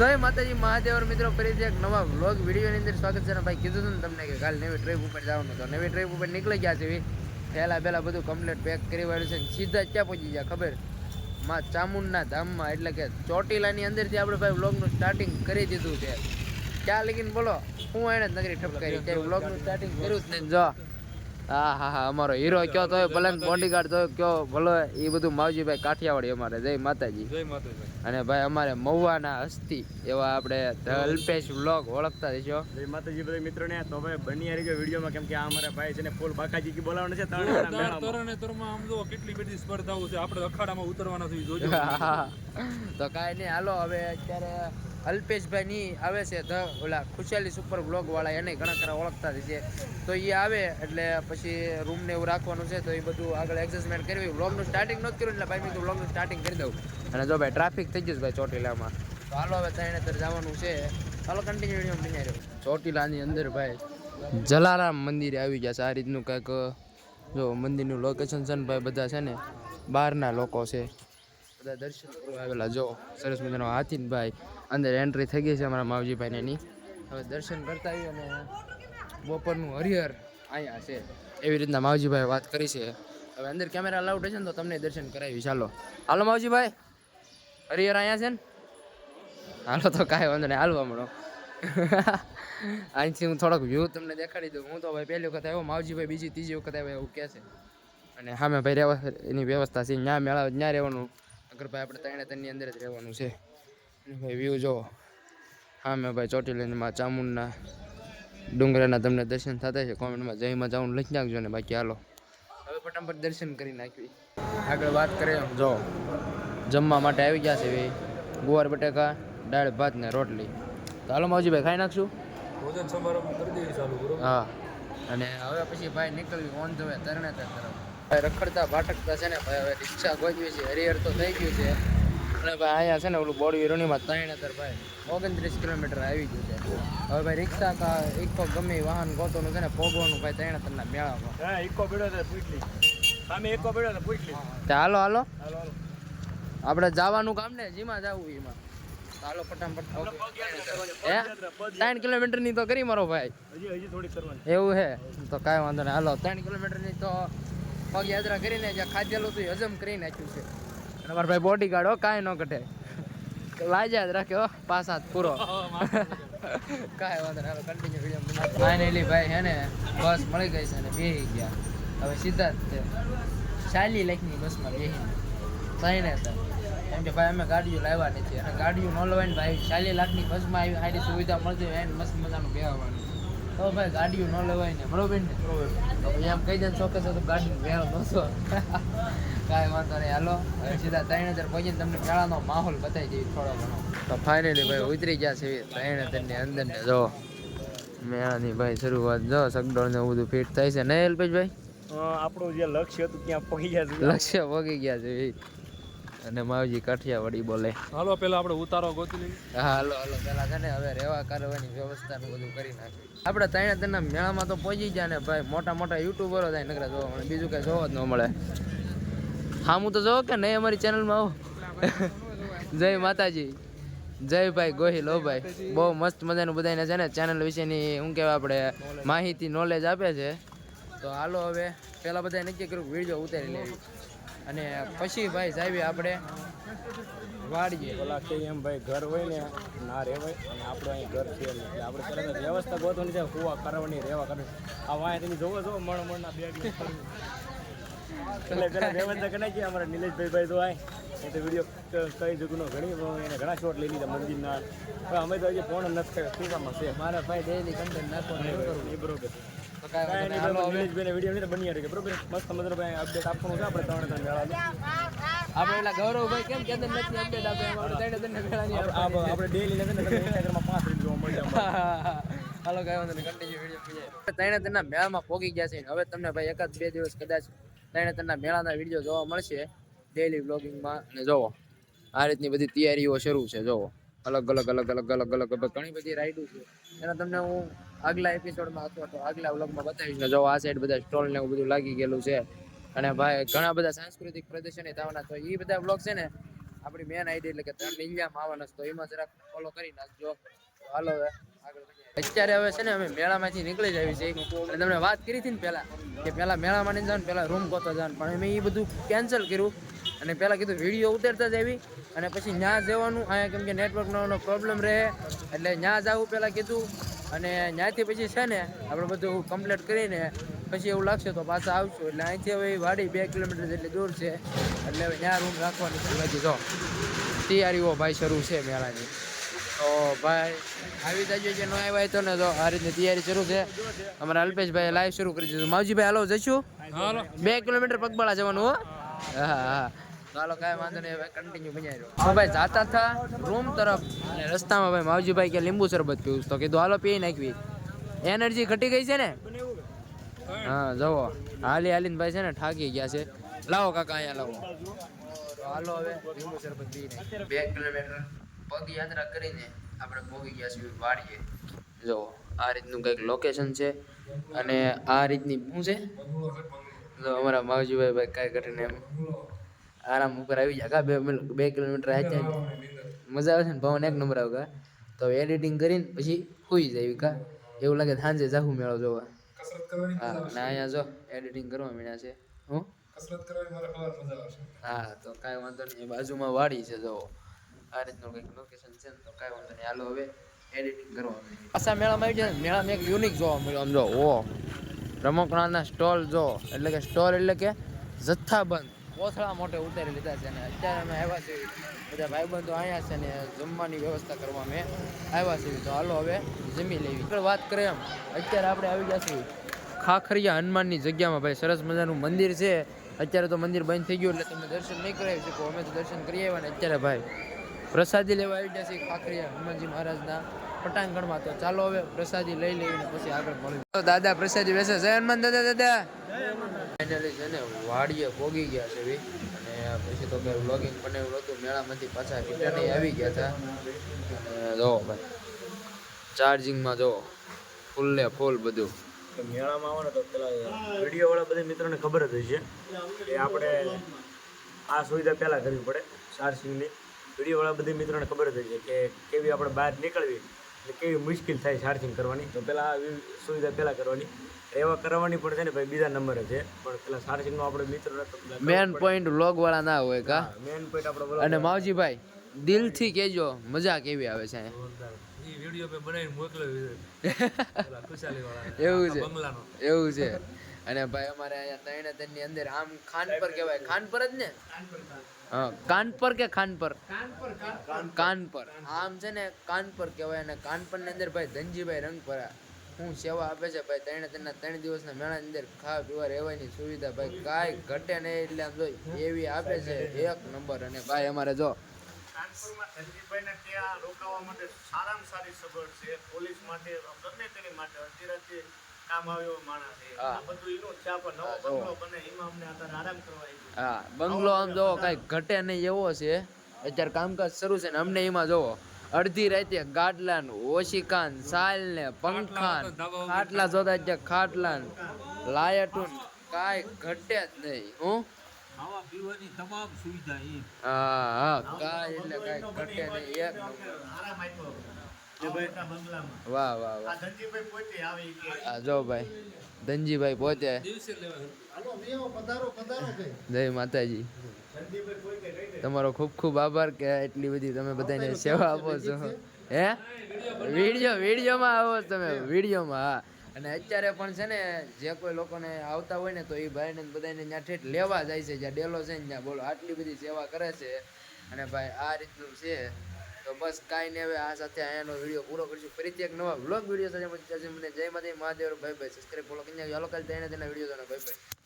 જય માતાજી મહાદેવ મિત્રો, ફરીથી એક નવા વ્લોગ વિડીયોની અંદર સ્વાગત છે. ભાઈ કીધું હતું ને તમને કે કાલે નવી ટ્રીપ ઉપર જવાનું, તો નવી ટ્રીપ ઉપર નીકળી ગયા છે. પહેલા બધું કમ્પ્લીટ પેક કરી વાળ્યું છે. સીધા ક્યાં પહોંચી ગયા ખબર? માં ચામુંડના ધામમાં, એટલે કે ચોટીલાની અંદરથી આપણે ભાઈ વ્લોગનું સ્ટાર્ટિંગ કરી દીધું છે. ક્યાં લગીને બોલો, હું એને નગરી ઠપકારી ક્યાંય વ્લોગનું સ્ટાર્ટિંગ કર્યું જ નહીં. જો હા અમારો હીરો કયો તો ભલે બોડીગાર્ડ તો કયો ભલો, એ બધું માવજીભાઈ કાઠિયાવાડી અમારે. જય માતાજી. અને ભાઈ અમારે મહુવાના હસ્તી એવા આપણે અલ્પેશ વ્લોગ ઓળખતા દેશો. જય માતાજી બધા મિત્રોને. તો ભાઈ બની આવી ગયો વિડીયોમાં, કેમ કે આ અમારા ભાઈ છે ને ફૂલ બાકાજી કી બોલાવવાનો છે. તરણે આમ જો કેટલી બધી સ્પર્ધાઓ છે, આપણે અખાડામાં ઉતરવાના છે, જોજો. તો કાંઈ નહીં, હાલો હવે અત્યારે અલ્પેશભાઈ ની આવે છે ઓલા ખુશાલી સુપર વ્લોગ વાળા, એને ઘણા ખરા ઓળખતા છે. તો એ આવે એટલે પછી રૂમ ને એવું રાખવાનું છે, તો એ બધું આગળ એડજસ્ટમેન્ટ કરવી. વ્લોગનું સ્ટાર્ટિંગ નથી કર્યું એટલે ભાઈ મેં વ્લોગનું સ્ટાર્ટિંગ કરી દઉં. અને જો ભાઈ ટ્રાફિક થઈ ગયું ભાઈ ચોટીલામાં, તો હાલો હવે ત્રણેતર જવાનું છે. હાલો કન્ટિન્યુ વિડીયો બની રહ્યો. ચોટીલાની અંદર ભાઈ જલારામ મંદિરે આવી ગયા છે. આ રીતનું કંઈક જો મંદિરનું લોકેશન છે ને ભાઈ, બધા છે ને બહારના લોકો છે, બધા દર્શન કરવા આવેલા. જો સરસ મજાનો હાથી ભાઈ અંદર એન્ટ્રી થઈ ગઈ છે અમારા માવજીભાઈને. એની હવે દર્શન કરતા આવી અને બપોરનું હરિહર અહીંયા છે એવી રીતના માવજીભાઈ વાત કરી છે. હવે અંદર કેમેરા અલાઉડ હશે ને તો તમને દર્શન કરાવી. ચાલો હાલો માવજીભાઈ, હરિહર અહીંયા છે ને? હાલો તો કાંઈ વાંધો નહીં, હાલવા મળો. અહીંથી હું થોડોક વ્યૂ તમને દેખાડી દઉં. હું તો ભાઈ પહેલી વખત આવ્યો, માવજીભાઈ બીજી ત્રીજી વખત આવ્યો એવું કહે છે. અને સામે ભાઈ રહેવા એની વ્યવસ્થા છે, ત્યાં મેળાવે ત્યાં રહેવાનું. અગર ભાઈ આપણે ત્રણેતરની અંદર જ રહેવાનું છે. અને ભાઈ વ્યૂ જો સામે ભાઈ ચોટીલામાં ચામુંડના ડુંગરાના તમને દર્શન થતા છે. કોમેન્ટમાં જયમાં જાઉં લખી નાખજો ને. બાકી હાલો હવે ફટાફટ દર્શન કરી નાખવી. આગળ વાત કરીએ, જો જમવા માટે આવી ગયા છે ભાઈ, ગુવાર બટેકા, દાળ ભાત ને રોટલી. તો હાલો માવજીભાઈ ખાઈ નાખશું. ભોજન સમારંભ કરી દેવી ચાલુ કરો. હા, અને હવે પછી ભાઈ નીકળવી ઓન ધ વે તરણેતર તરફ. ભાઈ રખડતા ભાટકતા છે ને ભાઈ, હવે રિક્ષા ગોઠવી છે. હરિહર તો થઈ ગયું છે. અને ભાઈ અહીંયા છે ને ઓલું બોડી વિરોણીમાં ત્રણેતર ભાઈ 29 કિલોમીટર આવી ગયું છે. હવે ભાઈ રિક્ષા કા ઇકો ગમે વાહન ગોતવાનું છે ને પોગવાનું ભાઈ ત્રણેતરના મેળામાં. હા, ઇકો બેડો છે પૂછલી. સામે ઇકો બેડો છે પૂછલી. હાલો હાલો હાલો હાલો, આપણે જવાનું કામ ને જીમાં જવું એમાં. હાલો ફટાફટ. 3 કિલોમીટરની તો કરી મારો ભાઈ. હજી થોડી કરવાની એવું છે તો કાંઈ વાંધો નહીં. હાલો 3 કિલોમીટરની તો પગયાત્રા કરીને જ્યાં ખાધેલું હતું હજમ કરી નાખ્યું છે. અને મારા ભાઈ બોડી ગાર્ડ કાંઈ ન ઘટે, લાજા જ રાખ્યો પાસાત પૂરો. કાંઈ વાંધો નહીં, હાલો કન્ટિન્યુ વિડીયો. ફાઇનલી ભાઈ હે ને બસ મળી ગઈ છે અને બેસી ગયા. હવે સીધા જ 40 લાખની બસમાં બેસીને ત્રણેતર. કેમ કે ભાઈ અમે ગાડીઓ લાવ્યા નથી, અને ગાડીઓ ન લેવાય ને ભાઈ 40 લાખની બસમાં આવી સારી સુવિધા મળતી હોય એને મસ્ત મજાનું બેહવાનું. તો ભાઈ ગાડીઓ ન લેવાય ને, બરોબર ને? તો પછી એમ કહી દે ચોક્કસ તો ગાડીનો બેહો નહોતો. કાંઈ વાંધો નહીં, હાલો હવે સીધા ત્રણેતર પહોંચીને તમને મેળાનો માહોલ બતાવી દઈએ થોડો ઘણો. તો ફાઇનલી ભાઈ ઉતરી ગયા છે ત્રણેતરની અંદર ને જો મેળાની ભાઈ શરૂઆત. જો સગડોળ ને બધું ફિટ થાય છે નહીં અલ્પેશભાઈ? આપણું જે લક્ષ્ય હતું ત્યાં પહોંચી ગયા છે. લક્ષ્ય પહોંચી ગયા છે. અને માવજી કાઠિયાવાડી બોલે. હાલો પેલા આપણે ઉતારો ગોતી લઈએ. હા હાલો પેલા છે ને હવે રહેવા કરવાની વ્યવસ્થાનું બધું કરી નાખ્યું. આપણે ત્રણેતરના મેળામાં તો પહોંચી ગયા ને ભાઈ, મોટા યુટ્યુબરો થાય નકરા જોવા મળે, બીજું કઈ જોવા જ ન મળે. હા હું તો જોવો કે નહીં અમારી ચેનલમાં આવો. જય માતાજી, જય ભાઈ ગોહિલ. ઓ ભાઈ બહુ મસ્ત મજાનું બધાને છે ને ચેનલ વિશેની શું કહેવાય આપણે માહિતી નોલેજ આપે છે. તો હાલો હવે પહેલાં બધાએ નક્કી કર્યું વિડીયો ઉતારી લેવી, અને પછી ભાઈ જાવી આપણે વાડીએ. ઓલા કે એમ ભાઈ ઘર હોય ને ના રહેવાય, અને આપણું અહીં ઘર છે એટલે આપણે તરત વ્યવસ્થા ગોતવાની છે. કુવા કરવાની રહેવા કરવાની. આ વાય તમે જોવો મણના બેગ એટલે પેલા વ્યવસ્થા કરી નાખીએ. અમારા નિલેશભાઈ તો આય એ તો વિડીયો કઈ જગ્યાનો એને ઘણા શોટ લઈ લીધા મંદિરના. અમે તો હજી ફોન નથી ખીસામાં છે. મારા ભાઈ ડેલી કન્ટેન્ટ નાખવાનું એ બરોબર. વિડીયો બની રહે બરોબર. મસ્ત મજાનો ભાઈ અપડેટ આપવાનું છે આપણે ત્રણ મેળા. આપણે એલા ગૌરવભાઈ કેમ કે નથી અપડેટ આપે આપણે ડેલી ઇન્સ્ટાગ્રામમાં 5 રીલ જોવા મળે. હાલો કાંઈ વાંધો નહીં, કન્ટિન્યુ વિડીયો. ત્રણેતરના મેળામાં પહોંચી ગયા છે. હવે તમને ભાઈ 1-2 દિવસ કદાચ ત્રણેતરના મેળાના વિડીયો જોવા મળશે ડેલી વ્લોગિંગમાં. અને જોવો આ રીતની બધી તૈયારીઓ શરૂ છે. જોવો અલગ અલગ ઘણી બધી રાઈડો છે. એના તમને હું આગલા એપિસોડમાં અથવા તો આગલા વ્લોગમાં બતાવીશ ને. જો આ સાઈડ બધા સ્ટોલ ને એવું બધું લાગી ગયેલું છે. અને ભાઈ ઘણા બધા સાંસ્કૃતિક પ્રદર્શન થવાના, તો એ બધા વ્લોગ છે ને આપણી મેન આઈડી એટલે કે તમે ઇન્ડિયામાં આવવાના છો તો એમાં જરાક ફોલો કરી નાખજો. હાલો હવે આગળ વધીએ. અત્યારે હવે છે ને અમે મેળામાંથી નીકળી જ આવી છે અને તમને વાત કરી હતી ને પહેલા કે પહેલા મેળામાં નહીં જવાનું, પહેલા રૂમ ગોતવા જવાનું, પણ મેં એ બધું કેન્સલ કર્યું અને પહેલા કીધું વિડીયો ઉતારતા જ આવી અને પછી ત્યાં જવાનું. અહીંયા કેમ કે નેટવર્કનો પ્રોબ્લેમ રહે એટલે ત્યાં જવું પહેલાં કીધું અને ત્યાંથી પછી છે ને આપણે બધું કમ્પ્લીટ કરીને પછી એવું લાગશે તો પાછા આવશું. એટલે અહીંથી હવે વાડી 2 કિલોમીટર જેટલી દૂર છે એટલે હવે ત્યાં રૂમ રાખવાની છે. બાકી જો તૈયારીઓ ભાઈ શરૂ છે મેળાની. તો ભાઈ આવી જજો જે ન આવ્યા તો ને તો આ રીતની તૈયારી શરૂ છે. અમારા અલ્પેશભાઈ લાઈવ શરૂ કરી દીધું. માવજીભાઈ હાલો જઈશું 2 કિલોમીટર પગપાળા જવાનું હો. હા હા ચાલો કાંઈ વાંધો નહીં, હવે કન્ટિન્યુ બન્યા રહ્યો. હા ભાઈ જાતા હતા રૂમ તરફ અને રસ્તામાં ભાઈ માવજીભાઈ કે લીંબુ શરબત પીવું તો કીધું હાલો પી નાખવી. એનર્જી ઘટી ગઈ છે ને. હા જવો હાલીને ભાઈ છે ને થાકી ગયા છે. લાવો કાકા અહીંયા લાવો. તો હાલો હવે લીંબુ શરબત પી નાખીએ. 2 કિલોમીટર પગ યાત્રા કરીને આપણે પહોંચી ગયા છીએ વાડીએ. જો આ રીતનું કંઈક લોકેશન છે અને આ રીતની શું છે તો અમારા માવજીભાઈ ભાઈ કાંઈ ઘટીને એમ આરામ ઉપર આવી જાય કા 2 કિલોમીટર આચ્યા મજા આવે છે ને. પવન 1 નંબર આવે તો એડિટિંગ કરીને પછી સુઈ જાય કા એવું લાગે સાંજે જાહુ મેળો જોવા. હા ને અહીંયા જો એડિટિંગ કરવા મળ્યા છે. હું હા તો કાંઈ વાંધો નહીં, બાજુમાં વાડી છે જો આ રીતનું કંઈક લોકેશન છે ને તો કાંઈ વાંધો નહીં. હાલો હવે એડિટિંગ કરવા પાછા મેળામાં આવી જાય. મેળામાં એક યુનિક જોવા મળ્યો આમ જો ઓ રમકડાના સ્ટોલ જો એટલે કે સ્ટોલ એટલે કે જથ્થાબંધ કોથળા મોટે ઉતારી લીધા છે ને અત્યારે અમે આવ્યા છીએ બધા ભાઈબંધો અહીંયા છે ને જમવાની વ્યવસ્થા કરવા અમે આવ્યા છીએ. તો હાલો હવે જમી લેવી. આગળ વાત કરીએ એમ અત્યારે આપણે આવી ગયા છીએ ખાખરિયા હનુમાનની જગ્યામાં. ભાઈ સરસ મજાનું મંદિર છે. અત્યારે તો મંદિર બંધ થઈ ગયું એટલે તમે દર્શન નહીં કરાવી શકો. અમે તો દર્શન કરી આવ્યા ને અત્યારે ભાઈ પ્રસાદી લેવા આવી ગયા છીએ ખાખરિયા હનુમાનજી મહારાજના પટાંગણમાં. તો ચાલો હવે પ્રસાદી લઈ લેવીને પછી આગળ મળીએ. દાદા પ્રસાદી બેસે જય હનુમાન દાદા. દાદા ફાઇનલી છે ને વાડીએ પોગી ગયા છે અને પછી તો કંઈ વ્લોગિંગ બનાવ્યું હતું. મેળામાંથી પાછા રિટર્ન આવી ગયા હતા. જો ભાઈ ચાર્જિંગમાં જો ફૂલ ફૂલ બધું. તો મેળામાં આવો ને તો પેલા વિડીયોવાળા બધા મિત્રોને ખબર જ હશે કે આપણે આ સુવિધા પહેલાં કરવી પડે ચાર્જિંગની. વિડીયોવાળા બધી મિત્રોને ખબર જ હશે કે કેવી આપણે બહાર નીકળવી એટલે કેવી મુશ્કેલ થાય ચાર્જિંગ કરવાની. તો પહેલાં આવી સુવિધા પહેલાં કરવાની. એવા કરવાની પણ છે ને ભાઈ બીજા નંબરે છે પણ પેલા ચાર્જિંગનો આપણે મિત્ર મેન પોઈન્ટ વ્લોગવાળા ના હોય કા. મેન પોઈન્ટ આપણે અને માવજીભાઈ દિલથી કહેજો મજા કેવી આવે છે વિડીયો પે બનાવીને મોકલ્યો એવું છે એવું છે. અને ભાઈ અમારે અહીંયા 3 ની અંદર આમ ખાનપર કહેવાય. ખાનપર જ ને. હા કાનપર કે ખાનપર કાનપર આમ છે ને કાનપર કહેવાય. અને કાનપર ની અંદર ભાઈ ધનજીભાઈ રંગપરા હું સેવા આપે છે ભાઈ. 3 દિવસના મેળાની અંદર ખાવા પીવા રહેવાની સુવિધા ભાઈ કાંઈ ઘટે નહીં એટલે આમ જોઈ એવી આપે છે 1 નંબર. અને ભાઈ અમારે જો કાનપુરમાં ધનજીભાઈને ત્યાં રોકાવા માટે સારામાં સારી સગવડ છે. પોલીસ માટે ગમે તેની માટે અડધી રાતે કામ આવે એવો માણસ છે. આ બધું એનું છે. આપણે નવો બંગલો બને એમાં અમને અત્યારે આરામ કરવા આવી. હા બંગલો આમ જોવો કાંઈ ઘટે નહીં એવો છે. અત્યારે કામકાજ શરૂ છે ને અમને એમાં જોવો અડધી રાતે ગાડલાન ઓશિકાન સાલ ને પંખાન ખાટલા જોતા ત્યાં ખાટલાન લાયટુન કાંઈ ઘટે જ નહીં. હું ખાવા પીવાની તમામ સુવિધા એ. હા કાંઈ એટલે કાંઈ ઘટે નહીં 1 નંબર. આરામ આપ્યો મોટા બંગલામાં. વાહ વાહ વાહ. આ ધનજીભાઈ પોતે આવી કે આ જો ભાઈ ધનજીભાઈ પોતે જય માતાજી. ધનજીભાઈ પોતે કઈ તમારો ખૂબ ખૂબ આભાર કે એટલી બધી તમે બધાને સેવા આપો છો. હે વિડીયોમાં આવો છો તમે વિડીયોમાં. હા અને અત્યારે પણ છે ને જે કોઈ લોકોને આવતા હોય ને તો એ ભાઈને બધાને ત્યાં ઠેઠ લેવા જાય છે જ્યાં ડેલો છે ને ત્યાં બોલો આટલી બધી સેવા કરે છે. અને ભાઈ આ રીતનું છે તો બસ કાંઈ નહીં. હવે આ સાથે અહીંયાનો વિડીયો પૂરો કરીશું. ફરીથી એક નવા વ્લોગ વિડીયો સાથે મને જય માતા મહાદેવ. ભાઈ સબસ્ક્રાઈબ ફોલો કરી નાખજો. હાલો કાલે તેના વિડીયો ભાઈ.